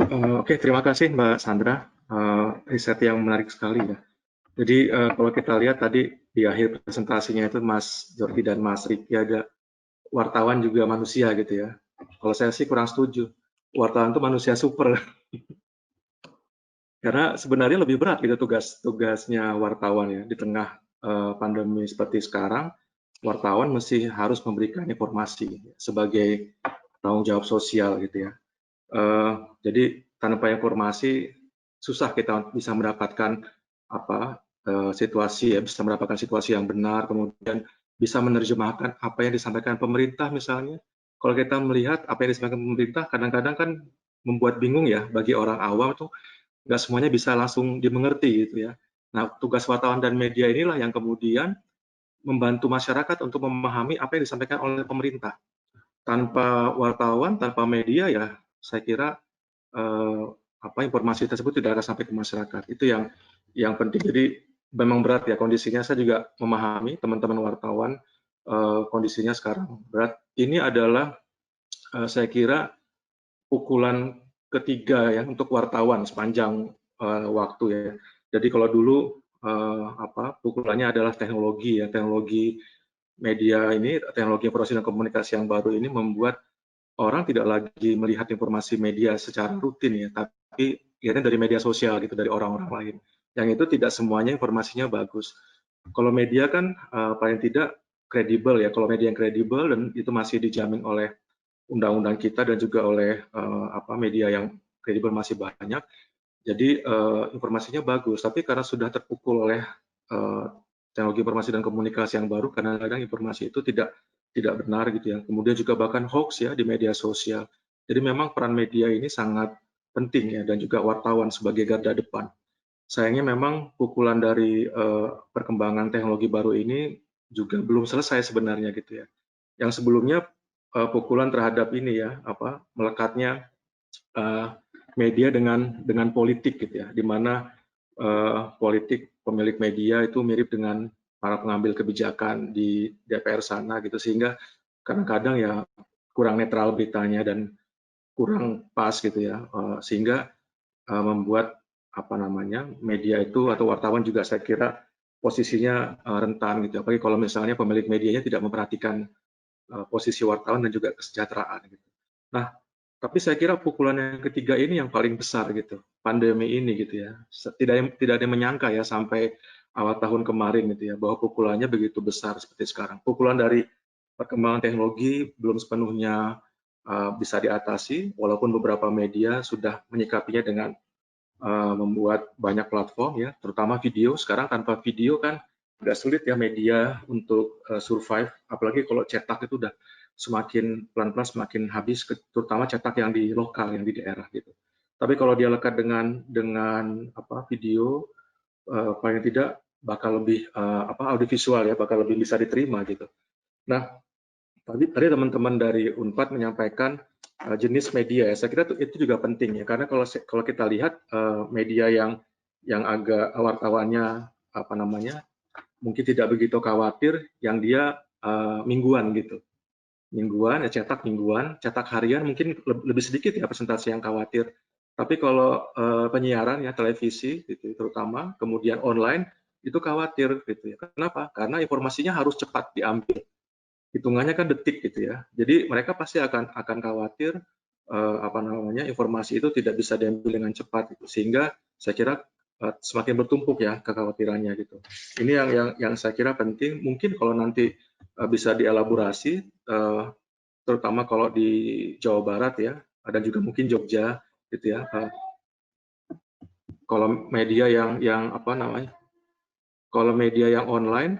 Oke, terima kasih Mbak Sandra. Riset yang menarik sekali ya. Jadi kalau kita lihat tadi di akhir presentasinya itu Mas Jordi dan Mas Riki ada wartawan juga manusia gitu ya. Kalau saya sih kurang setuju. Wartawan itu manusia super. Karena sebenarnya lebih berat gitu tugasnya wartawan ya. Di tengah pandemi seperti sekarang, wartawan mesti harus memberikan informasi sebagai tanggung jawab sosial gitu ya. Jadi tanpa informasi susah kita bisa mendapatkan situasi ya, bisa mendapatkan situasi yang benar, kemudian bisa menerjemahkan apa yang disampaikan pemerintah misalnya. Kalau kita melihat apa yang disampaikan pemerintah, kadang-kadang kan membuat bingung ya bagi orang awam itu nggak semuanya bisa langsung dimengerti gitu ya. Nah, tugas wartawan dan media inilah yang kemudian membantu masyarakat untuk memahami apa yang disampaikan oleh pemerintah. Tanpa wartawan, tanpa media ya, saya kira eh, informasi tersebut tidak akan sampai ke masyarakat. Itu yang penting. Jadi memang berat ya kondisinya. Saya juga memahami teman-teman wartawan kondisinya sekarang berat. Ini adalah saya kira pukulan ketiga ya untuk wartawan sepanjang waktu ya. Jadi kalau dulu pukulannya adalah teknologi ya, teknologi media ini, teknologi informasi dan komunikasi yang baru ini membuat orang tidak lagi melihat informasi media secara rutin ya, tapi lihatnya dari media sosial gitu, dari orang-orang lain. Yang itu tidak semuanya informasinya bagus. Kalau media kan paling tidak kredibel ya, kalau media yang kredibel dan itu masih dijamin oleh undang-undang kita dan juga oleh media yang kredibel masih banyak. Jadi informasinya bagus, tapi karena sudah terpukul oleh uh, teknologi informasi dan komunikasi yang baru, kadang-kadang informasi itu tidak benar gitu ya. Kemudian juga bahkan hoax ya di media sosial. Jadi memang peran media ini sangat penting ya, dan juga wartawan sebagai garda depan. Sayangnya memang pukulan dari perkembangan teknologi baru ini juga belum selesai sebenarnya gitu ya. Yang sebelumnya pukulan terhadap ini ya, melekatnya uh, media dengan politik gitu ya, di mana politik pemilik media itu mirip dengan para pengambil kebijakan di DPR sana gitu, sehingga kadang-kadang ya kurang netral beritanya dan kurang pas gitu ya, sehingga membuat media itu atau wartawan juga saya kira posisinya rentan gitu, apalagi kalau misalnya pemilik medianya tidak memperhatikan posisi wartawan dan juga kesejahteraan gitu. Nah, tapi saya kira pukulan yang ketiga ini yang paling besar gitu, pandemi ini gitu ya. Tidak ada yang menyangka ya sampai awal tahun kemarin gitu ya, bahwa pukulannya begitu besar seperti sekarang. Pukulan dari perkembangan teknologi belum sepenuhnya bisa diatasi, walaupun beberapa media sudah menyikapinya dengan membuat banyak platform ya, terutama video. Sekarang tanpa video kan agak sulit ya media untuk survive, apalagi kalau cetak itu udah semakin pelan-pelan semakin habis, terutama cetak yang di lokal, yang di daerah gitu. Tapi kalau dia lekat dengan video, paling tidak bakal lebih audiovisual ya, bakal lebih bisa diterima gitu. Nah, tadi teman-teman dari Unpad menyampaikan jenis media ya. Saya kira itu juga penting ya, karena kalau kita lihat media yang agak wartawannya mungkin tidak begitu khawatir, yang dia mingguan gitu, mingguan ya, cetak mingguan, cetak harian mungkin lebih sedikit ya presentasi yang khawatir. Tapi kalau penyiaran ya, televisi gitu, terutama kemudian online itu khawatir gitu ya. Kenapa? Karena informasinya harus cepat diambil, hitungannya kan detik gitu ya. Jadi mereka pasti akan khawatir informasi itu tidak bisa diambil dengan cepat gitu. Sehingga saya kira semakin bertumpuk ya kekhawatirannya gitu. Ini yang saya kira penting. Mungkin kalau nanti bisa dielaborasi, terutama kalau di Jawa Barat ya, dan juga mungkin Jogja gitu ya. Kalau media kalau media yang online,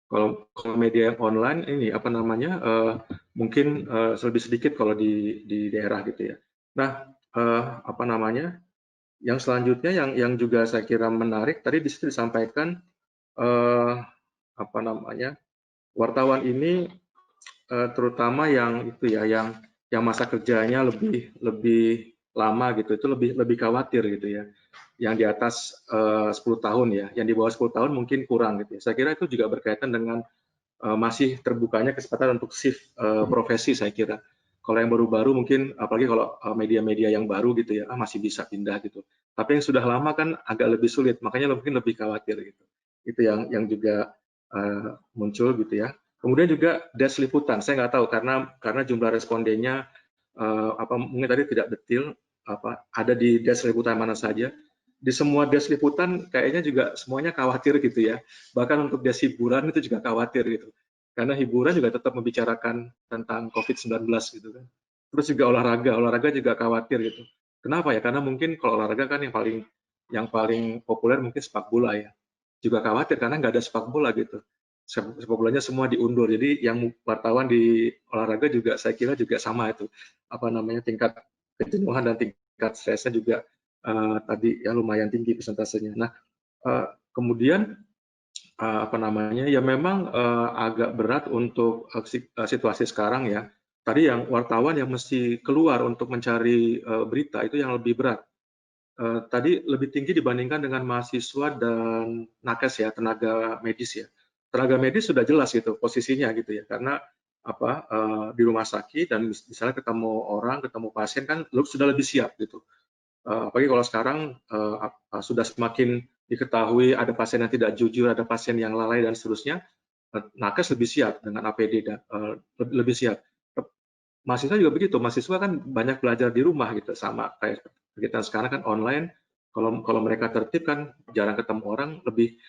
kalau media yang online ini mungkin lebih sedikit kalau di daerah gitu ya. Nah, yang selanjutnya yang juga saya kira menarik tadi di situ disampaikan eh, wartawan ini terutama yang itu ya, yang masa kerjanya lebih lebih lama gitu, itu lebih lebih khawatir gitu ya. Yang di atas 10 tahun ya, yang di bawah 10 tahun mungkin kurang gitu ya. Saya kira itu juga berkaitan dengan masih terbukanya kesempatan untuk shift profesi saya kira. Kalau yang baru-baru mungkin, apalagi kalau media-media yang baru gitu ya, masih bisa pindah gitu. Tapi yang sudah lama kan agak lebih sulit, makanya mungkin lebih khawatir gitu. Itu yang juga muncul gitu ya. Kemudian juga desk liputan, saya nggak tahu karena jumlah respondennya mungkin tadi tidak detail ada di desk liputan mana saja. Di semua desk liputan kayaknya juga semuanya khawatir gitu ya. Bahkan untuk desk hiburan itu juga khawatir gitu. Karena hiburan juga tetap membicarakan tentang COVID-19 gitu kan. Terus juga olahraga juga khawatir gitu. Kenapa ya? Karena mungkin kalau olahraga kan yang paling populer mungkin sepak bola ya. Juga khawatir karena nggak ada sepak bola gitu. Sepak bolanya semua diundur. Jadi yang wartawan di olahraga juga saya kira juga sama itu. Tingkat kejenuhan dan tingkat stresnya juga tadi ya lumayan tinggi persentasenya. Nah, kemudian ya memang agak berat untuk situasi sekarang ya. Tadi yang wartawan yang mesti keluar untuk mencari berita itu yang lebih berat. Tadi lebih tinggi dibandingkan dengan mahasiswa dan nakes ya, tenaga medis ya. Tenaga medis sudah jelas gitu posisinya gitu ya, karena di rumah sakit dan misalnya ketemu orang, ketemu pasien kan sudah lebih siap gitu. Apalagi kalau sekarang sudah semakin diketahui ada pasien yang tidak jujur, ada pasien yang lalai dan seterusnya, nakes lebih siap dengan APD dan lebih siap. Mahasiswa juga begitu, mahasiswa kan banyak belajar di rumah gitu, sama kayak kita sekarang kan online. Kalau mereka tertib kan jarang ketemu orang, lebih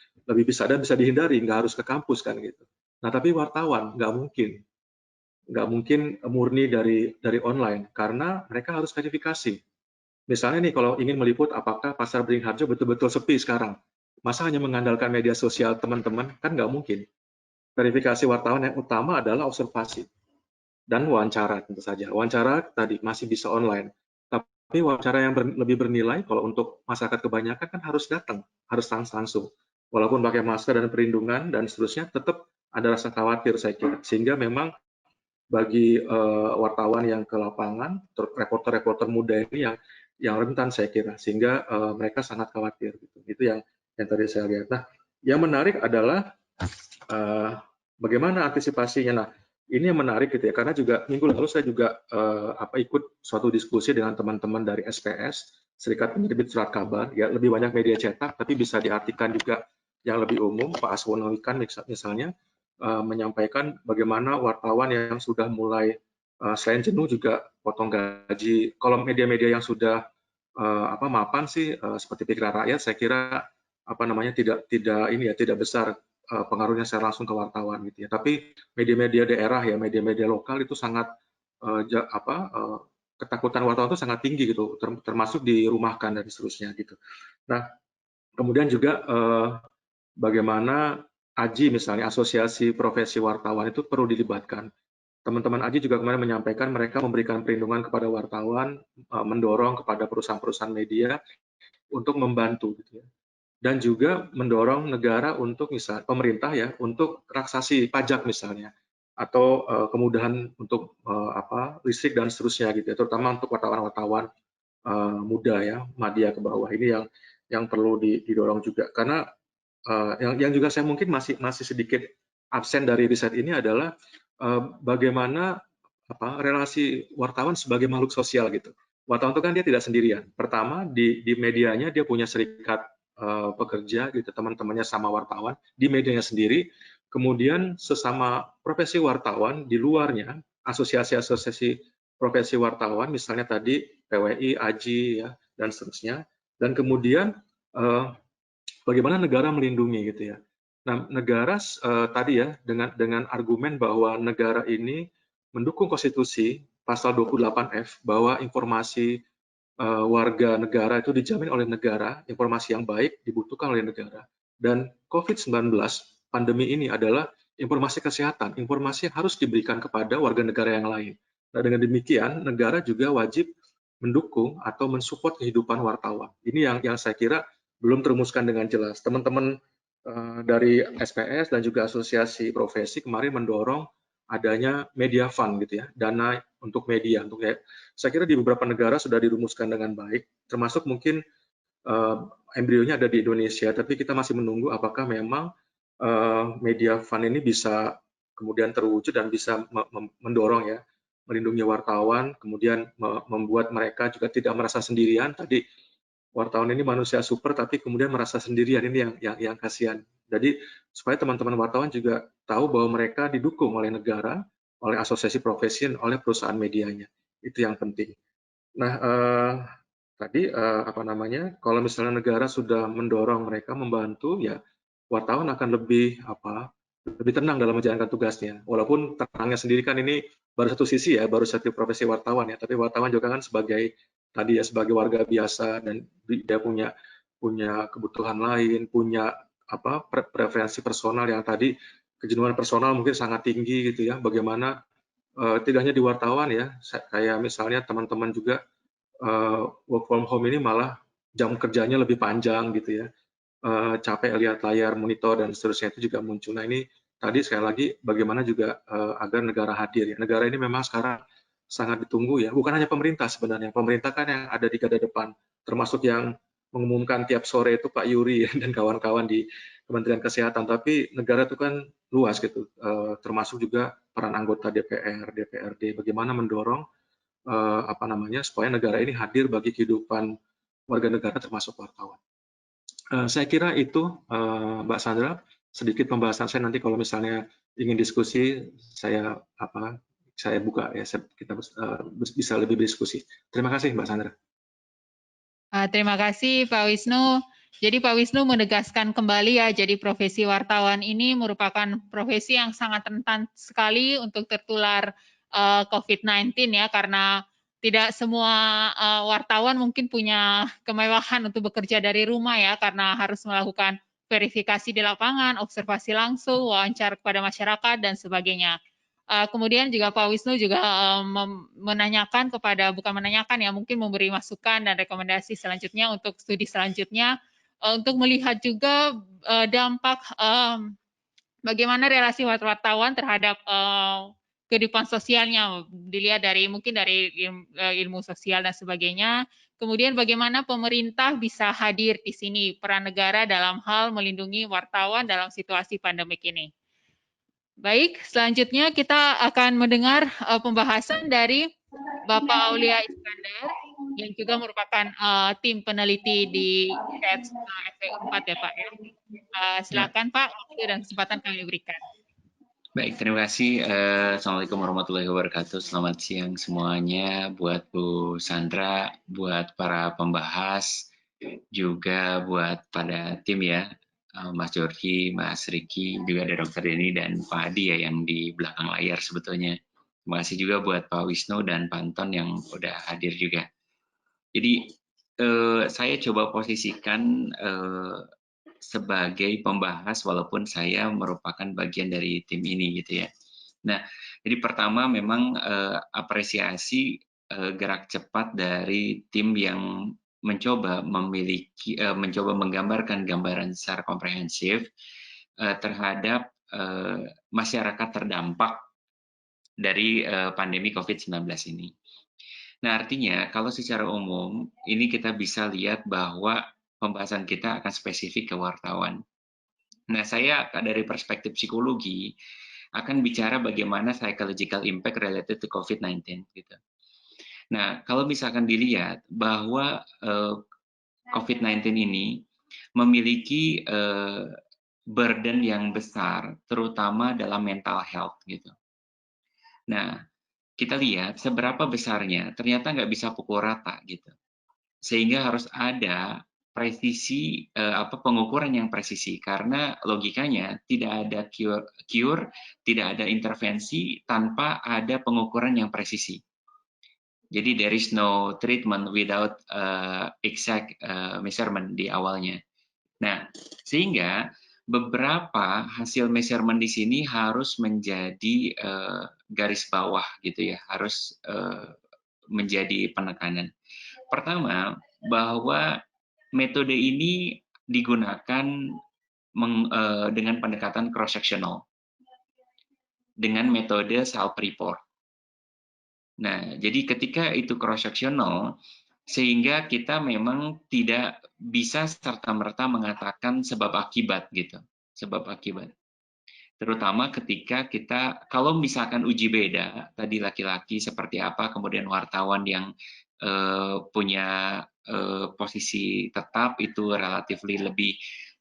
bisa dan bisa dihindari, nggak harus ke kampus kan gitu. Nah tapi wartawan nggak mungkin murni dari online karena mereka harus verifikasi. Misalnya nih kalau ingin meliput apakah pasar Beringharjo betul-betul sepi sekarang, masa hanya mengandalkan media sosial teman-teman kan nggak mungkin. Verifikasi wartawan yang utama adalah observasi dan wawancara tentu saja. Wawancara tadi masih bisa online, tapi wawancara yang lebih bernilai kalau untuk masyarakat kebanyakan kan harus datang, harus langsung. Walaupun pakai masker dan perlindungan dan seterusnya, tetap ada rasa khawatir saya kira. Sehingga memang bagi wartawan yang ke lapangan, reporter-reporter muda ini yang rentan saya kira, sehingga mereka sangat khawatir. Gitu. Itu yang tadi saya lihat. Nah, yang menarik adalah bagaimana antisipasinya. Nah, ini yang menarik gitu ya, karena juga minggu lalu saya juga ikut suatu diskusi dengan teman-teman dari SPS, Serikat Penerbit Surat Kabar, ya lebih banyak media cetak, tapi bisa diartikan juga yang lebih umum. Pak Aswono Ikan misalnya menyampaikan bagaimana wartawan yang sudah mulai selain jenuh juga potong gaji. Kalau media-media yang sudah mapan sih seperti Pikiran Rakyat, saya kira tidak besar pengaruhnya secara langsung ke wartawan gitu ya. Tapi media-media daerah ya, media-media lokal itu sangat ketakutan wartawan itu sangat tinggi gitu, termasuk dirumahkan dan seterusnya gitu. Nah, kemudian juga bagaimana AJI misalnya, Asosiasi Profesi Wartawan itu perlu dilibatkan. Teman-teman AJI juga kemarin menyampaikan mereka memberikan perlindungan kepada wartawan, mendorong kepada perusahaan-perusahaan media untuk membantu gitu ya. Dan juga mendorong negara untuk pemerintah ya untuk relaksasi pajak misalnya atau kemudahan untuk listrik dan seterusnya gitu ya, terutama untuk wartawan-wartawan muda ya, media ke bawah ini yang perlu didorong juga karena yang juga saya mungkin masih sedikit absen dari riset ini adalah bagaimana relasi wartawan sebagai makhluk sosial gitu. Wartawan itu kan dia tidak sendirian. Pertama di medianya dia punya serikat pekerja gitu, teman-temannya sama wartawan di medianya sendiri. Kemudian sesama profesi wartawan di luarnya, asosiasi-asosiasi profesi wartawan, misalnya tadi PWI, AJI ya dan seterusnya. Dan kemudian bagaimana negara melindungi gitu ya. Nah, negara tadi ya dengan argumen bahwa negara ini mendukung konstitusi pasal 28F bahwa informasi warga negara itu dijamin oleh negara, informasi yang baik dibutuhkan oleh negara. Dan COVID-19 pandemi ini adalah informasi kesehatan, informasi yang harus diberikan kepada warga negara yang lain. Nah, dengan demikian negara juga wajib mendukung atau mensupport kehidupan wartawan. Ini yang saya kira belum terumuskan dengan jelas. Teman-teman dari SPS dan juga asosiasi profesi kemarin mendorong adanya media fund gitu ya, dana untuk media. Saya kira di beberapa negara sudah dirumuskan dengan baik, termasuk mungkin embrionya ada di Indonesia, tapi kita masih menunggu apakah memang media fund ini bisa kemudian terwujud dan bisa mendorong ya melindungi wartawan, kemudian membuat mereka juga tidak merasa sendirian. Tadi wartawan ini manusia super, tapi kemudian merasa sendirian, ini yang kasihan. Jadi supaya teman-teman wartawan juga tahu bahwa mereka didukung oleh negara, oleh asosiasi profesi, oleh perusahaan medianya. Itu yang penting. Nah, tadi apa namanya? Kalau misalnya negara sudah mendorong mereka membantu, ya wartawan akan lebih tenang dalam menjalankan tugasnya. Walaupun tenangnya sendiri kan ini baru satu sisi ya, baru satu profesi wartawan ya. Tapi wartawan juga kan sebagai tadi ya sebagai warga biasa dan dia punya kebutuhan lain, punya preferensi personal yang tadi kejenuhan personal mungkin sangat tinggi gitu ya. Bagaimana tidak hanya di wartawan ya, kayak misalnya teman-teman juga work from home ini malah jam kerjanya lebih panjang gitu ya, capek lihat layar monitor dan seterusnya itu juga muncul. Nah ini tadi sekali lagi bagaimana juga agar negara hadir ya. Negara ini memang sekarang sangat ditunggu ya, bukan hanya pemerintah sebenarnya. Pemerintah kan yang ada di garda depan, termasuk yang mengumumkan tiap sore itu Pak Yuri ya, dan kawan-kawan di Kementerian Kesehatan. Tapi negara itu kan luas gitu, termasuk juga peran anggota DPR, DPRD, bagaimana mendorong supaya negara ini hadir bagi kehidupan warga negara termasuk wartawan. Saya kira itu Mbak Sandra, sedikit pembahasan saya. Nanti kalau misalnya ingin diskusi, saya buka ya, kita bisa lebih berdiskusi. Terima kasih Mbak Sandra. Terima kasih Pak Wisnu. Jadi Pak Wisnu menegaskan kembali ya, jadi profesi wartawan ini merupakan profesi yang sangat rentan sekali untuk tertular COVID-19 ya, karena tidak semua wartawan mungkin punya kemewahan untuk bekerja dari rumah ya, karena harus melakukan verifikasi di lapangan, observasi langsung, wawancara kepada masyarakat, dan sebagainya. Kemudian juga Pak Wisnu juga menanyakan bukan menanyakan ya, mungkin memberi masukan dan rekomendasi selanjutnya untuk studi selanjutnya, untuk melihat juga dampak bagaimana relasi wartawan terhadap kehidupan sosialnya, dilihat mungkin dari ilmu sosial dan sebagainya. Kemudian bagaimana pemerintah bisa hadir di sini, peran negara dalam hal melindungi wartawan dalam situasi pandemik ini. Baik, selanjutnya kita akan mendengar pembahasan dari Bapak Aulia Iskandar, yang juga merupakan tim peneliti di CETS FPU 4 ya Pak ya. Silakan Pak, waktu dan kesempatan kami berikan. Baik, terima kasih. Assalamualaikum warahmatullahi wabarakatuh. Selamat siang semuanya buat Bu Sandra, buat para pembahas, juga buat pada tim ya, Mas Jorgi, Mas Riki, juga ada Dr. Denny dan Pak Adi ya yang di belakang layar sebetulnya. Terima kasih juga buat Pak Wisnu dan Pak Anton yang udah hadir juga. Jadi saya coba posisikan sebagai pembahas walaupun saya merupakan bagian dari tim ini gitu ya. Nah, jadi pertama memang apresiasi gerak cepat dari tim yang mencoba menggambarkan gambaran secara komprehensif terhadap masyarakat terdampak dari pandemi COVID-19 ini. Nah, artinya kalau secara umum ini kita bisa lihat bahwa pembahasan kita akan spesifik ke wartawan. Nah, saya dari perspektif psikologi akan bicara bagaimana psychological impact related to COVID-19 gitu. Nah, kalau misalkan dilihat bahwa COVID-19 ini memiliki burden yang besar, terutama dalam mental health gitu. Nah, kita lihat seberapa besarnya, ternyata nggak bisa pukul rata gitu. Sehingga harus ada presisi pengukuran yang presisi, karena logikanya tidak ada cure, tidak ada intervensi tanpa ada pengukuran yang presisi. Jadi there is no treatment without exact measurement di awalnya. Nah, sehingga beberapa hasil measurement di sini harus menjadi garis bawah gitu ya, harus menjadi penekanan. Pertama, bahwa metode ini digunakan dengan pendekatan cross-sectional, dengan metode self-report. Nah, jadi ketika itu cross-sectional, sehingga kita memang tidak bisa serta-merta mengatakan sebab akibat gitu, sebab akibat. Terutama ketika kita, kalau misalkan uji beda, tadi laki-laki seperti apa, kemudian wartawan yang punya posisi tetap itu relatif lebih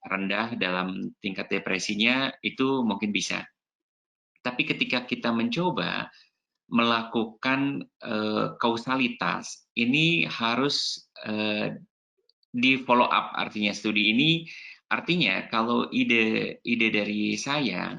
rendah dalam tingkat depresinya, itu mungkin bisa. Tapi ketika kita mencoba melakukan kausalitas, ini harus di follow up. Artinya studi ini, artinya kalau ide dari saya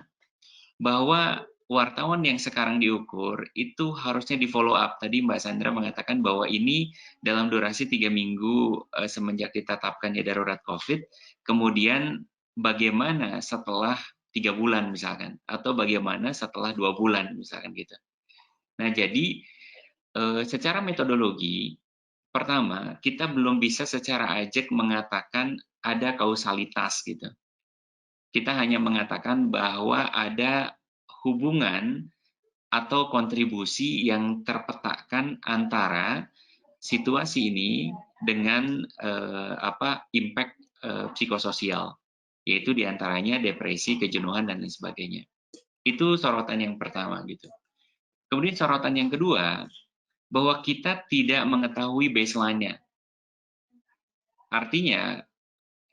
bahwa wartawan yang sekarang diukur itu harusnya di follow up. Tadi Mbak Sandra mengatakan bahwa ini dalam durasi 3 minggu semenjak ditetapkannya darurat COVID, kemudian bagaimana setelah 3 bulan misalkan, atau bagaimana setelah 2 bulan misalkan gitu. Nah, jadi secara metodologi, pertama, kita belum bisa secara ajak mengatakan ada kausalitas gitu. Kita hanya mengatakan bahwa ada hubungan atau kontribusi yang terpetakan antara situasi ini dengan impact psikososial, yaitu diantaranya depresi, kejenuhan, dan lain sebagainya. Itu sorotan yang pertama gitu. Kemudian sorotan yang kedua, bahwa kita tidak mengetahui baseline-nya. Artinya,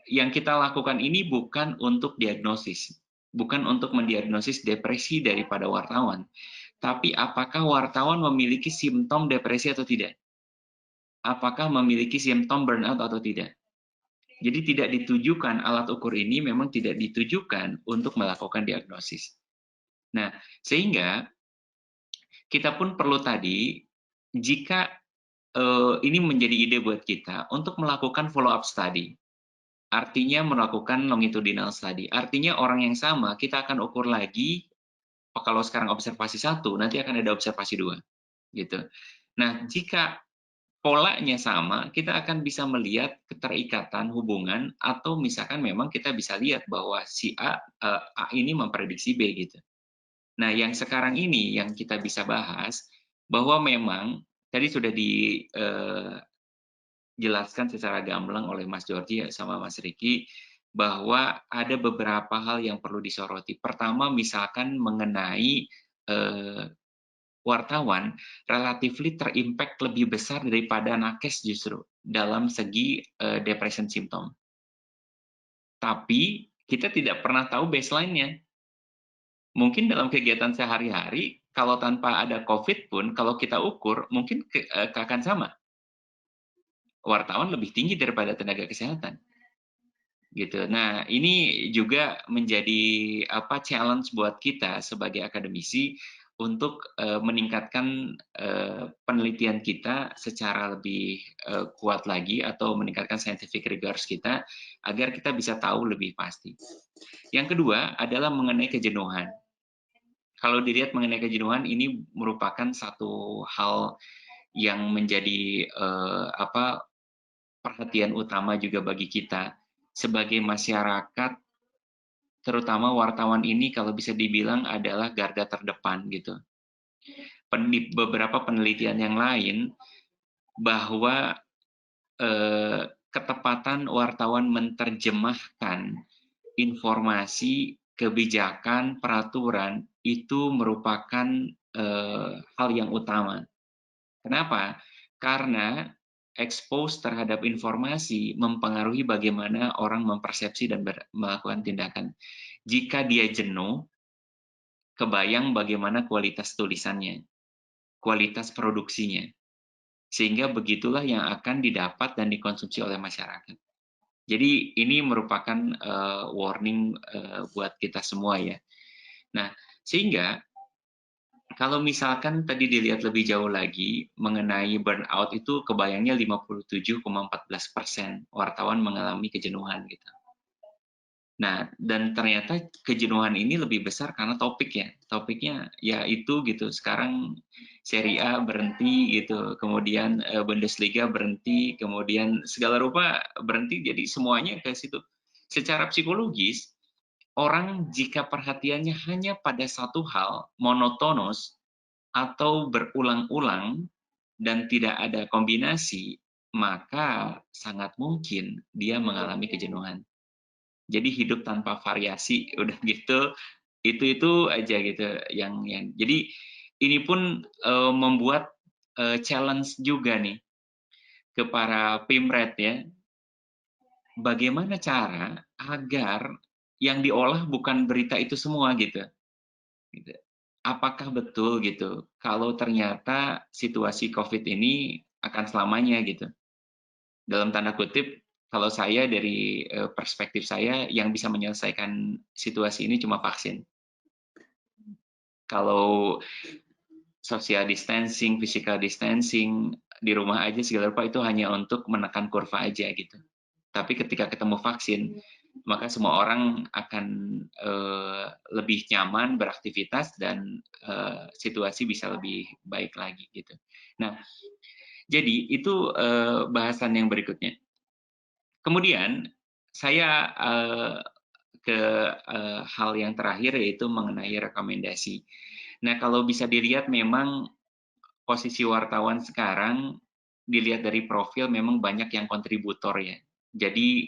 yang kita lakukan ini bukan untuk diagnosis, bukan untuk mendiagnosis depresi daripada wartawan, tapi apakah wartawan memiliki simptom depresi atau tidak? Apakah memiliki simptom burnout atau tidak? Jadi tidak ditujukan, alat ukur ini memang tidak ditujukan untuk melakukan diagnosis. Nah, sehingga kita pun perlu tadi, jika ini menjadi ide buat kita untuk melakukan follow up study. Artinya melakukan longitudinal study. Artinya orang yang sama kita akan ukur lagi, kalau sekarang observasi 1, nanti akan ada observasi 2. Gitu. Nah, jika polanya sama, kita akan bisa melihat keterikatan hubungan, atau misalkan memang kita bisa lihat bahwa si A ini memprediksi B gitu. Nah, yang sekarang ini yang kita bisa bahas, bahwa memang tadi sudah dijelaskan secara gamblang oleh Mas Georgie sama Mas Riki, bahwa ada beberapa hal yang perlu disoroti. Pertama, misalkan mengenai wartawan relatifly terimpact lebih besar daripada nakes justru dalam segi depression symptom. Tapi kita tidak pernah tahu baseline-nya. Mungkin dalam kegiatan sehari-hari, kalau tanpa ada COVID pun, kalau kita ukur, mungkin akan sama. Wartawan lebih tinggi daripada tenaga kesehatan. Gitu. Nah, ini juga menjadi challenge buat kita sebagai akademisi untuk meningkatkan penelitian kita secara lebih kuat lagi, atau meningkatkan scientific rigors kita agar kita bisa tahu lebih pasti. Yang kedua adalah mengenai kejenuhan. Kalau dilihat mengenai kejenuhan, ini merupakan satu hal yang menjadi perhatian utama juga bagi kita sebagai masyarakat, terutama wartawan ini kalau bisa dibilang adalah garda terdepan gitu. Beberapa penelitian yang lain bahwa ketepatan wartawan menerjemahkan informasi, kebijakan, peraturan itu merupakan hal yang utama. Kenapa? Karena expose terhadap informasi mempengaruhi bagaimana orang mempersepsi dan melakukan tindakan. Jika dia jenuh, kebayang bagaimana kualitas tulisannya, kualitas produksinya. Sehingga begitulah yang akan didapat dan dikonsumsi oleh masyarakat. Jadi ini merupakan warning buat kita semua ya. Nah, sehingga kalau misalkan tadi dilihat lebih jauh lagi mengenai burnout, itu kebayangnya 57,14% wartawan mengalami kejenuhan gitu. Nah, dan ternyata kejenuhan ini lebih besar karena topiknya. Topiknya ya itu gitu. Sekarang Serie A berhenti gitu, kemudian Bundesliga berhenti, kemudian segala rupa berhenti. Jadi semuanya ke situ. Secara psikologis, orang jika perhatiannya hanya pada satu hal, monotonus, atau berulang-ulang dan tidak ada kombinasi, maka sangat mungkin dia mengalami kejenuhan. Jadi hidup tanpa variasi, udah gitu Itu aja gitu yang jadi ini pun membuat challenge juga nih ke para Pimret ya. Bagaimana cara agar yang diolah bukan berita itu semua gitu. Apakah betul gitu kalau ternyata situasi COVID ini akan selamanya gitu. Dalam tanda kutip, kalau saya dari perspektif saya yang bisa menyelesaikan situasi ini cuma vaksin. Kalau social distancing, physical distancing di rumah aja segala rupa itu hanya untuk menekan kurva aja gitu. Tapi ketika ketemu vaksin, maka semua orang akan lebih nyaman beraktivitas dan situasi bisa lebih baik lagi gitu. Nah, jadi itu bahasan yang berikutnya. Kemudian saya ke hal yang terakhir yaitu mengenai rekomendasi. Nah, kalau bisa dilihat memang posisi wartawan sekarang dilihat dari profil memang banyak yang kontributor ya. Jadi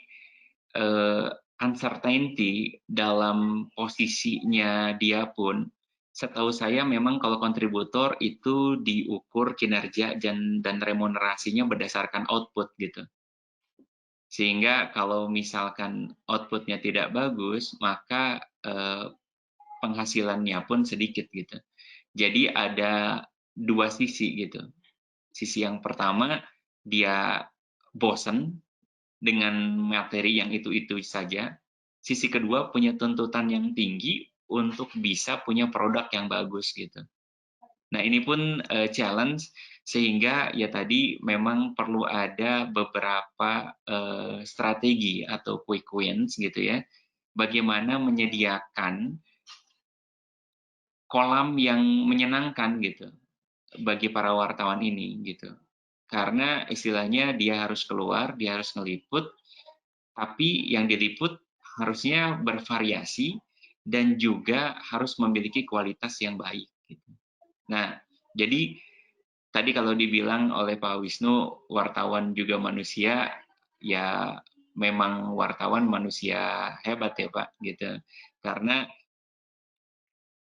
uncertainty dalam posisinya dia pun setahu saya memang kalau kontributor itu diukur kinerja dan remunerasinya berdasarkan output gitu. Sehingga kalau misalkan outputnya tidak bagus, maka penghasilannya pun sedikit gitu. Jadi ada dua sisi gitu. Sisi yang pertama, dia bosen dengan materi yang itu-itu saja. Sisi kedua, punya tuntutan yang tinggi untuk bisa punya produk yang bagus gitu. Nah, ini pun challenge sehingga ya tadi memang perlu ada beberapa strategi atau quick wins gitu ya. Bagaimana menyediakan kolam yang menyenangkan gitu bagi para wartawan ini gitu. Karena istilahnya dia harus keluar, dia harus ngeliput, tapi yang diliput harusnya bervariasi dan juga harus memiliki kualitas yang baik. Gitu. Nah, jadi tadi kalau dibilang oleh Pak Wisnu, wartawan juga manusia, ya memang wartawan manusia hebat ya Pak, gitu. Karena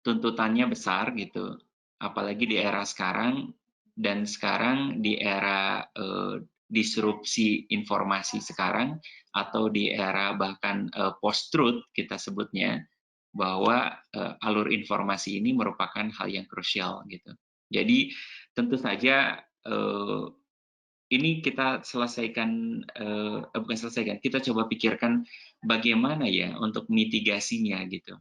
tuntutannya besar gitu, apalagi di era sekarang, dan sekarang di era disrupsi informasi sekarang, atau di era bahkan post-truth kita sebutnya, bahwa alur informasi ini merupakan hal yang krusial gitu. Jadi tentu saja ini kita selesaikan, bukan selesaikan, kita coba pikirkan bagaimana ya untuk mitigasinya gitu.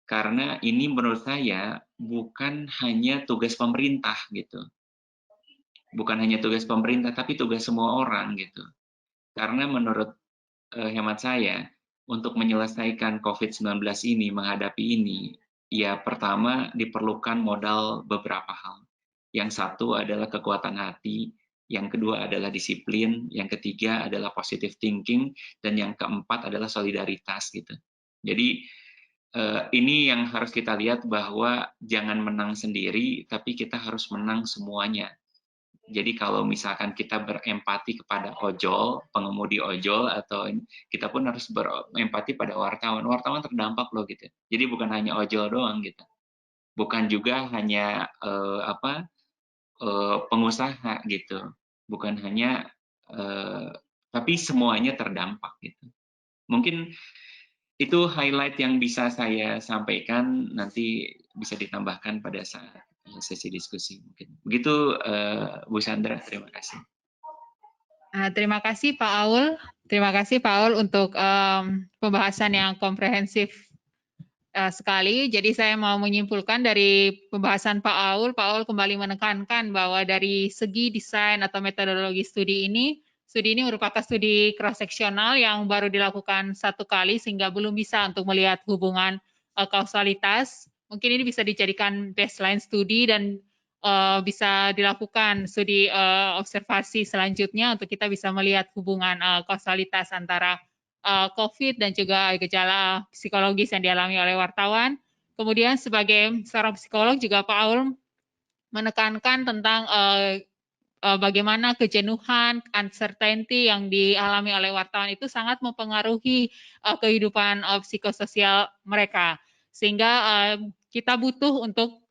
Karena ini menurut saya bukan hanya tugas pemerintah gitu. Bukan hanya tugas pemerintah, tapi tugas semua orang gitu. Karena menurut hemat saya, untuk menyelesaikan COVID-19 ini, menghadapi ini, ya pertama diperlukan modal beberapa hal. Yang satu adalah kekuatan hati, yang kedua adalah disiplin, yang ketiga adalah positive thinking, dan yang keempat adalah solidaritas gitu. Jadi ini yang harus kita lihat bahwa jangan menang sendiri, tapi kita harus menang semuanya. Jadi kalau misalkan kita berempati kepada ojol, pengemudi ojol, atau kita pun harus berempati pada wartawan. Wartawan terdampak loh gitu. Jadi bukan hanya ojol doang gitu. Bukan juga hanya pengusaha gitu. Bukan hanya, tapi semuanya terdampak gitu. Mungkin itu highlight yang bisa saya sampaikan, nanti bisa ditambahkan pada saat sesi diskusi mungkin. Begitu Bu Sandra, terima kasih. Terima kasih Pak Aul. Terima kasih Pak Aul untuk pembahasan yang komprehensif sekali. Jadi saya mau menyimpulkan dari pembahasan Pak Aul kembali menekankan bahwa dari segi desain atau metodologi studi ini merupakan studi cross-seksional yang baru dilakukan satu kali sehingga belum bisa untuk melihat hubungan kausalitas. Mungkin ini bisa dijadikan baseline studi dan bisa dilakukan studi observasi selanjutnya untuk kita bisa melihat hubungan kausalitas antara COVID dan juga gejala psikologis yang dialami oleh wartawan. Kemudian sebagai seorang psikolog juga Pak Aul menekankan tentang bagaimana kejenuhan, uncertainty yang dialami oleh wartawan itu sangat mempengaruhi kehidupan psikososial mereka. sehingga kita butuh untuk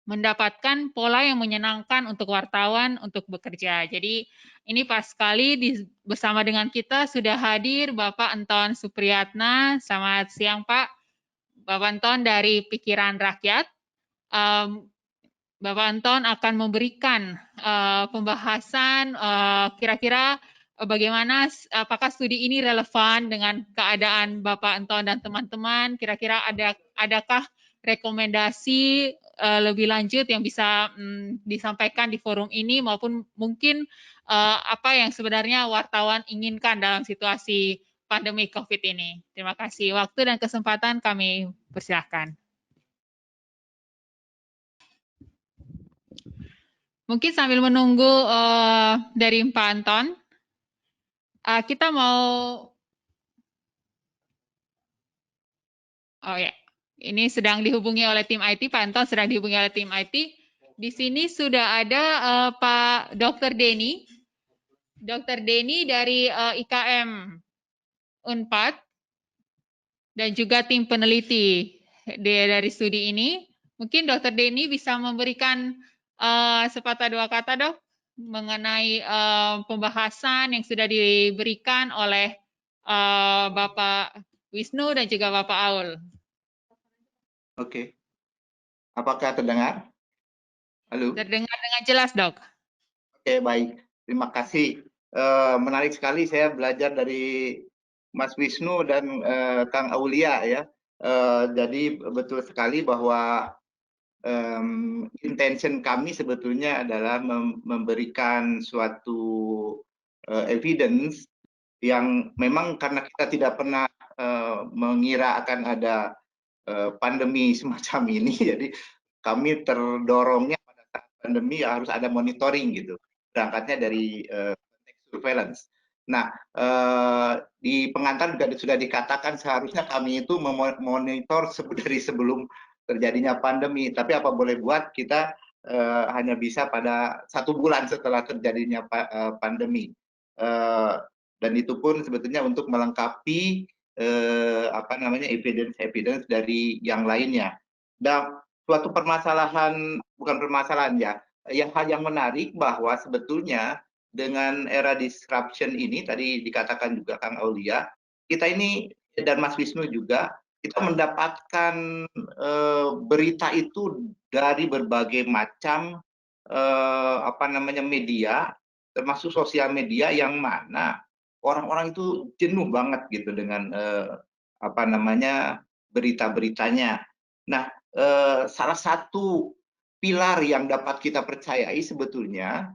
mendapatkan pola yang menyenangkan untuk wartawan untuk bekerja. Jadi ini pas sekali bersama dengan kita sudah hadir Bapak Anton Supriyatna. Selamat siang Pak. Bapak Anton dari Pikiran Rakyat. Bapak Anton akan memberikan pembahasan kira-kira bagaimana, apakah studi ini relevan dengan keadaan Bapak Anton dan teman-teman, kira-kira adakah rekomendasi lebih lanjut yang bisa disampaikan di forum ini, maupun mungkin apa yang sebenarnya wartawan inginkan dalam situasi pandemi COVID ini. Terima kasih. Waktu dan kesempatan kami persilahkan. Mungkin sambil menunggu dari Pak Anton, kita mau, oh ya, ini sedang dihubungi oleh tim IT, Pak Anton sedang dihubungi oleh tim IT. Di sini sudah ada Pak Dr. Denny, dari IKM Unpad, dan juga tim peneliti dari studi ini. Mungkin Dr. Denny bisa memberikan sepatah dua kata, Dok, mengenai pembahasan yang sudah diberikan oleh Bapak Wisnu dan juga Bapak Aul. Oke. Apakah terdengar? Halo? Terdengar dengan jelas, Dok. Oke, baik. Terima kasih. Menarik sekali saya belajar dari Mas Wisnu dan Kang Aulia ya. Jadi betul sekali bahwa intention kami sebetulnya adalah memberikan suatu evidence yang memang karena kita tidak pernah mengira akan ada pandemi semacam ini, jadi kami terdorongnya pada saat pandemi harus ada monitoring gitu, berangkatnya dari surveillance. Nah, di pengantar juga sudah dikatakan seharusnya kami itu memonitor dari sebelum terjadinya pandemi, tapi apa boleh buat kita hanya bisa pada 1 bulan setelah terjadinya pandemi, dan itu pun sebetulnya untuk melengkapi evidence dari yang lainnya. Dan suatu permasalahan, bukan permasalahan ya, hal yang menarik bahwa sebetulnya dengan era disruption ini, tadi dikatakan juga Kang Aulia, kita ini dan Mas Wisnu juga, kita mendapatkan berita itu dari berbagai macam media, termasuk sosial media yang mana orang-orang itu jenuh banget gitu dengan berita-beritanya. Nah, salah satu pilar yang dapat kita percayai sebetulnya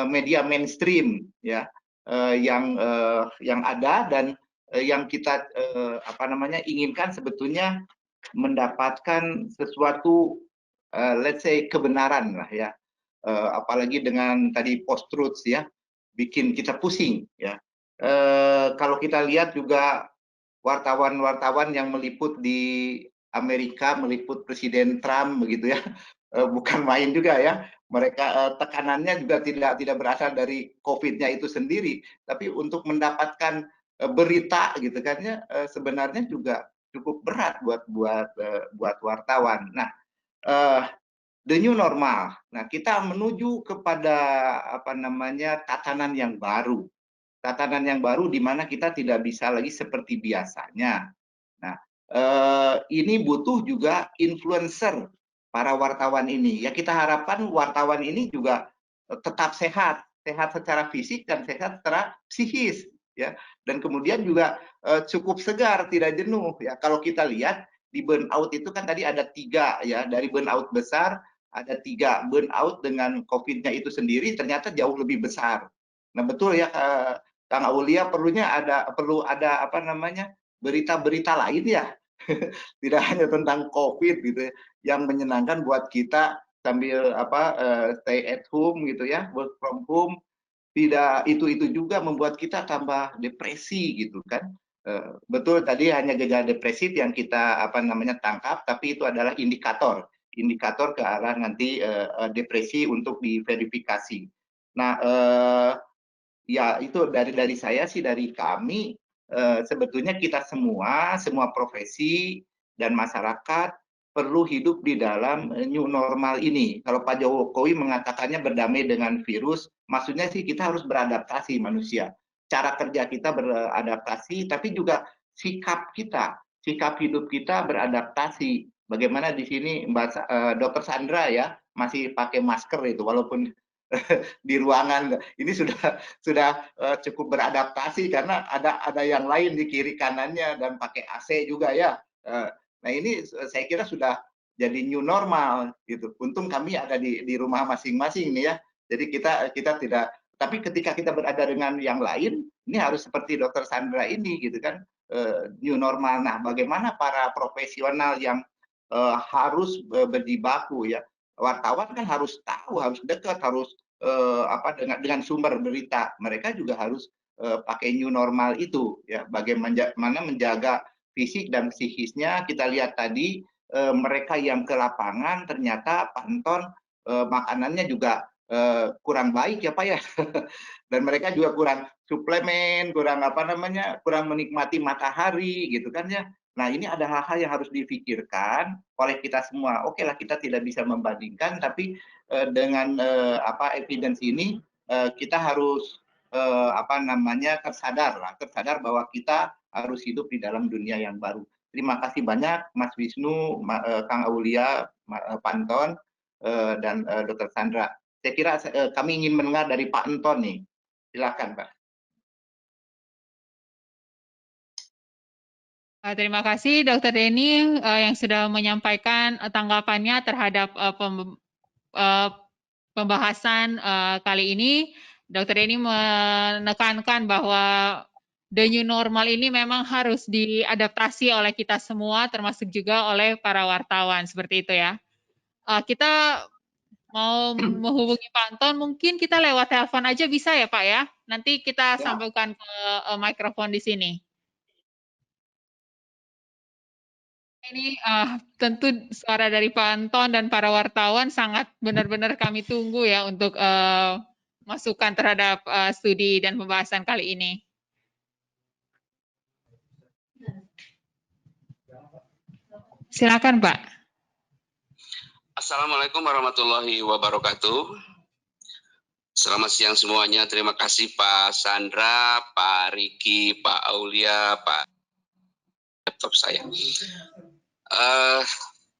media mainstream ya, yang ada dan yang kita inginkan sebetulnya mendapatkan sesuatu let's say kebenaran lah ya, apalagi dengan tadi post truth ya, bikin kita pusing ya. Kalau kita lihat juga wartawan-wartawan yang meliput di Amerika, meliput Presiden Trump begitu ya, bukan main juga ya. Mereka tekanannya juga tidak berasal dari COVID-nya itu sendiri, tapi untuk mendapatkan berita gitu kan ya, sebenarnya juga cukup berat buat wartawan. Nah, the new normal. Nah, kita menuju kepada tatanan yang baru. Tatanan yang baru di mana kita tidak bisa lagi seperti biasanya. Nah, ini butuh juga influencer para wartawan ini. Ya kita harapkan wartawan ini juga tetap sehat secara fisik dan sehat secara psikis ya. Dan kemudian juga cukup segar, tidak jenuh ya. Kalau kita lihat di burnout itu kan tadi ada 3 ya, dari burnout besar ada 3. Burnout dengan COVID-nya itu sendiri ternyata jauh lebih besar. Nah, betul ya Kang Aulia, perlu ada berita-berita lain ya, tidak hanya tentang COVID gitu ya, yang menyenangkan buat kita sambil stay at home gitu ya, work from home. Tidak itu juga membuat kita tambah depresi gitu kan. Betul tadi hanya gejala depresif yang kita tangkap, tapi itu adalah indikator ke arah nanti depresi untuk diverifikasi. Nah, ya itu dari saya sih, dari kami sebetulnya kita semua profesi dan masyarakat perlu hidup di dalam new normal ini. Kalau Pak Jokowi mengatakannya berdamai dengan virus, maksudnya sih kita harus beradaptasi manusia. Cara kerja kita beradaptasi, tapi juga sikap kita, sikap hidup kita beradaptasi. Bagaimana di sini Dr. Sandra ya masih pakai masker itu, walaupun di ruangan ini sudah cukup beradaptasi karena ada yang lain di kiri kanannya dan pakai AC juga ya. Nah ini saya kira sudah jadi new normal gitu. Untung kami ada di rumah masing-masing nih ya. Jadi kita tidak. Tapi ketika kita berada dengan yang lain, ini harus seperti Dr. Sandra ini gitu kan, new normal. Nah, bagaimana para profesional yang harus berjibaku ya. Wartawan kan harus tahu, harus dekat, harus dengan sumber berita. Mereka juga harus pakai new normal itu ya. Bagaimana menjaga fisik dan psikisnya. Kita lihat tadi mereka yang ke lapangan ternyata pantun makanannya juga kurang baik ya Pak ya. Dan mereka juga kurang suplemen, kurang kurang menikmati matahari gitu kan ya. Nah, ini ada hal-hal yang harus difikirkan oleh kita semua. Oke lah, kita tidak bisa membandingkan, tapi dengan evidence ini kita harus tersadar bahwa kita harus hidup di dalam dunia yang baru. Terima kasih banyak Mas Wisnu, Kang Aulia, Pak Anton, dan Dr. Sandra. Saya kira kami ingin mendengar dari Pak Anton nih. Silakan Pak. Terima kasih Dr. Denny yang sudah menyampaikan tanggapannya terhadap pembahasan kali ini. Dr. Denny menekankan bahwa the new normal ini memang harus diadaptasi oleh kita semua, termasuk juga oleh para wartawan, seperti itu ya. Kita mau menghubungi Pak Anton, mungkin kita lewat telepon aja bisa ya Pak ya? Nanti kita sambungkan ke mikrofon di sini. Ini tentu suara dari Pak Anton dan para wartawan sangat benar-benar kami tunggu ya untuk masukan terhadap studi dan pembahasan kali ini. Silakan Pak. Assalamualaikum warahmatullahi wabarakatuh. Selamat siang semuanya. Terima kasih Pak Sandra, Pak Riki, Pak Aulia, Pak laptop saya.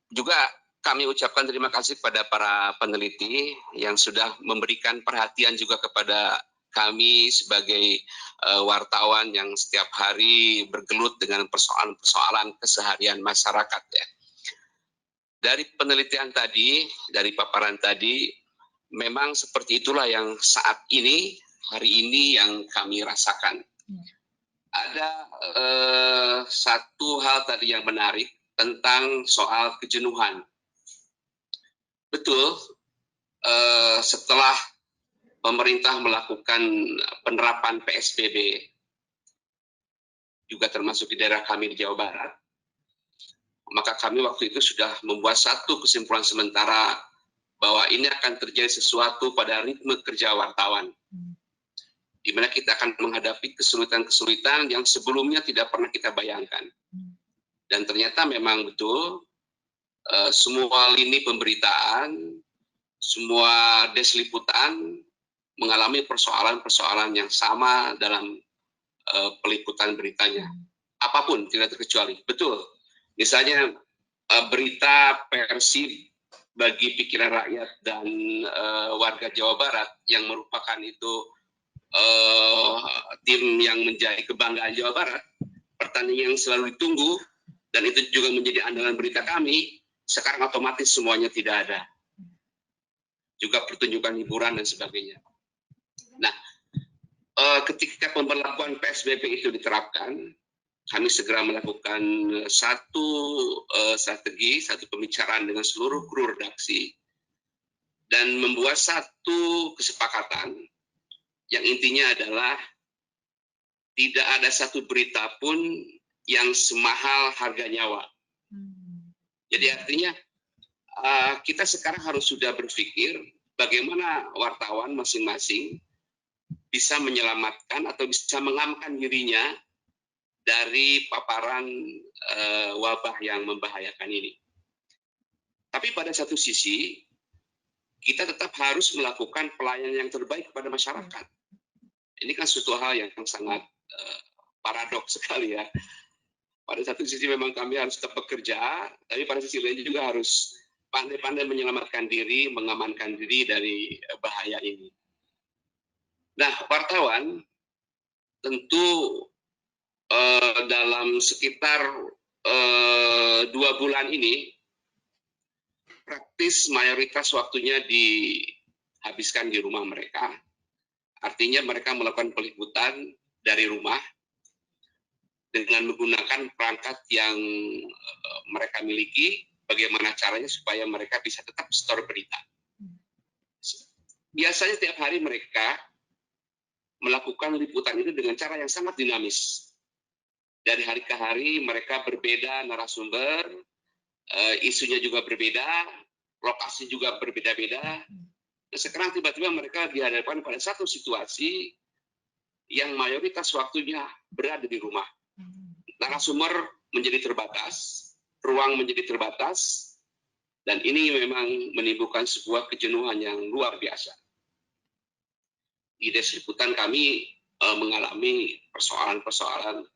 Juga kami ucapkan terima kasih kepada para peneliti yang sudah memberikan perhatian juga kepada kami sebagai wartawan yang setiap hari bergelut dengan persoalan-persoalan keseharian masyarakat ya. Dari penelitian tadi, dari paparan tadi, memang seperti itulah yang saat ini, hari ini yang kami rasakan. Ada satu hal tadi yang menarik tentang soal kejenuhan. Betul, setelah pemerintah melakukan penerapan PSBB, juga termasuk di daerah kami di Jawa Barat, maka kami waktu itu sudah membuat satu kesimpulan sementara bahwa ini akan terjadi sesuatu pada ritme kerja wartawan, di mana kita akan menghadapi kesulitan-kesulitan yang sebelumnya tidak pernah kita bayangkan. Dan ternyata memang betul, semua lini pemberitaan, semua desliputan mengalami persoalan-persoalan yang sama dalam peliputan beritanya. Apapun, tidak terkecuali. Betul. Misalnya berita Persib bagi pikiran rakyat dan warga Jawa Barat yang merupakan itu tim yang menjadi kebanggaan Jawa Barat, pertandingan yang selalu ditunggu, dan itu juga menjadi andalan berita kami, sekarang otomatis semuanya tidak ada. Juga pertunjukan hiburan dan sebagainya. Nah, ketika pemberlakuan PSBB itu diterapkan, kami segera melakukan satu strategi, satu pembicaraan dengan seluruh kru redaksi, dan membuat satu kesepakatan yang intinya adalah tidak ada satu berita pun yang semahal harga nyawa. Jadi artinya kita sekarang harus sudah berpikir bagaimana wartawan masing-masing bisa menyelamatkan atau bisa mengamankan dirinya dari paparan wabah yang membahayakan ini. Tapi pada satu sisi, kita tetap harus melakukan pelayanan yang terbaik kepada masyarakat. Ini kan suatu hal yang sangat paradoks sekali ya. Pada satu sisi memang kami harus tetap bekerja, tapi pada sisi lain juga harus pandai-pandai menyelamatkan diri, mengamankan diri dari bahaya ini. Nah, wartawan tentu dalam sekitar 2 bulan ini, praktis mayoritas waktunya dihabiskan di rumah mereka. Artinya mereka melakukan peliputan dari rumah dengan menggunakan perangkat yang mereka miliki, bagaimana caranya supaya mereka bisa tetap store berita. Biasanya setiap hari mereka melakukan liputan itu dengan cara yang sangat dinamis. Dari hari ke hari mereka berbeda narasumber, isunya juga berbeda, lokasi juga berbeda-beda. Nah, sekarang tiba-tiba mereka dihadapkan pada satu situasi yang mayoritas waktunya berada di rumah. Narasumber menjadi terbatas, ruang menjadi terbatas, dan ini memang menimbulkan sebuah kejenuhan yang luar biasa. Di desk liputan kami mengalami persoalan-persoalan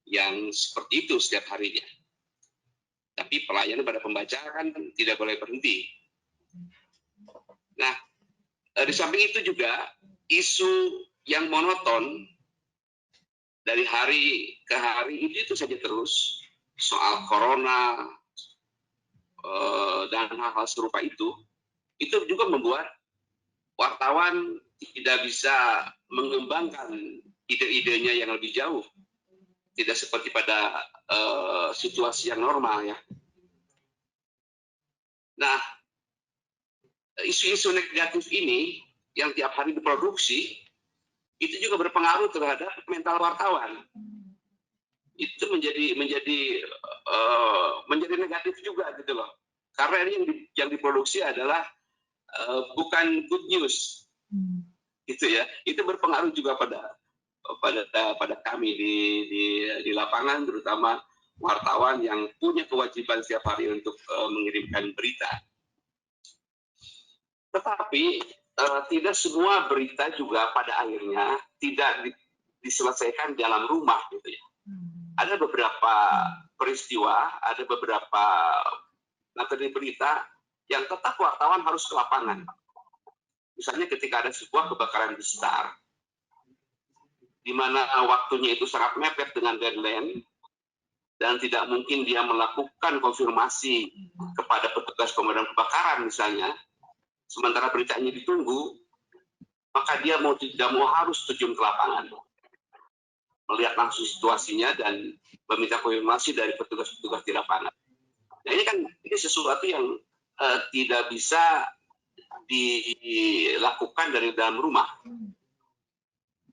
yang seperti itu setiap harinya. Tapi pelayanan pada pembaca kan tidak boleh berhenti. Nah, di samping itu juga isu yang monoton dari hari ke hari itu saja terus, soal corona dan hal-hal serupa itu juga membuat wartawan tidak bisa mengembangkan ide-idenya yang lebih jauh. Tidak seperti pada situasi yang normal ya. Nah, isu-isu negatif ini yang tiap hari diproduksi itu juga berpengaruh terhadap mental wartawan. Itu menjadi negatif juga gitu loh. Karena ini yang diproduksi adalah bukan good news, gitu ya. Itu berpengaruh juga pada kami di lapangan, terutama wartawan yang punya kewajiban setiap hari untuk mengirimkan berita. Tetapi tidak semua berita juga pada akhirnya tidak diselesaikan dalam rumah, gitu ya. Ada beberapa peristiwa, ada beberapa materi berita yang tetap wartawan harus ke lapangan. Misalnya ketika ada sebuah kebakaran besar, di mana waktunya itu sangat mepet dengan deadline, dan tidak mungkin dia melakukan konfirmasi kepada petugas pemadam kebakaran misalnya, sementara beritanya ditunggu, maka dia mau tidak mau harus terjun ke lapangan, melihat langsung situasinya dan meminta konfirmasi dari petugas-petugas di lapangan. Nah, ini sesuatu yang tidak bisa dilakukan dari dalam rumah.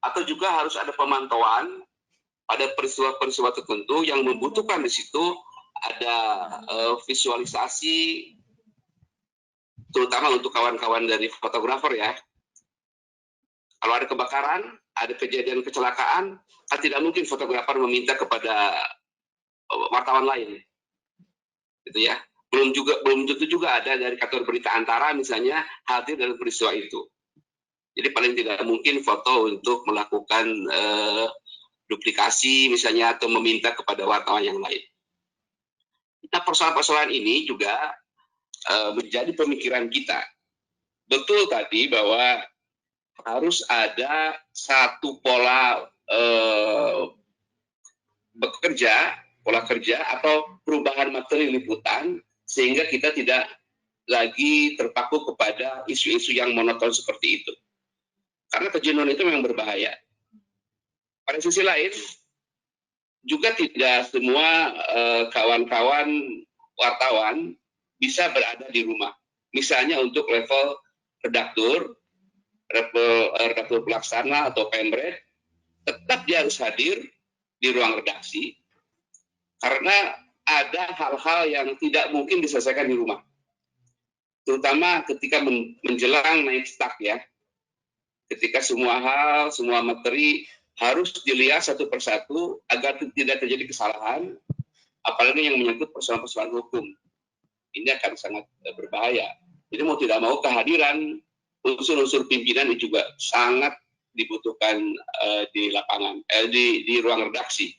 Atau juga harus ada pemantauan pada peristiwa-peristiwa tertentu yang membutuhkan di situ ada visualisasi, terutama untuk kawan-kawan dari fotografer ya. Kalau ada kebakaran, ada kejadian kecelakaan, tidak mungkin fotografer meminta kepada wartawan lain, gitu ya. Belum tentu juga ada dari kantor berita antara misalnya hadir dalam peristiwa itu. Jadi paling tidak mungkin foto untuk melakukan duplikasi misalnya atau meminta kepada wartawan yang lain. Nah, persoalan-persoalan ini juga menjadi pemikiran kita. Betul tadi bahwa harus ada satu pola pola kerja atau perubahan materi liputan sehingga kita tidak lagi terpaku kepada isu-isu yang monoton seperti itu. Karena kejenuhan itu memang berbahaya. Pada sisi lain, juga tidak semua kawan-kawan wartawan bisa berada di rumah. Misalnya untuk level redaktur pelaksana atau pemret, tetap dia harus hadir di ruang redaksi, karena ada hal-hal yang tidak mungkin diselesaikan di rumah. Terutama ketika menjelang naik start ya. Ketika semua materi harus dilihat satu persatu agar tidak terjadi kesalahan, apalagi yang menyangkut persoalan-persoalan hukum. Ini akan sangat berbahaya. Jadi mau tidak mau kehadiran unsur-unsur pimpinan ini juga sangat dibutuhkan di lapangan, di ruang redaksi.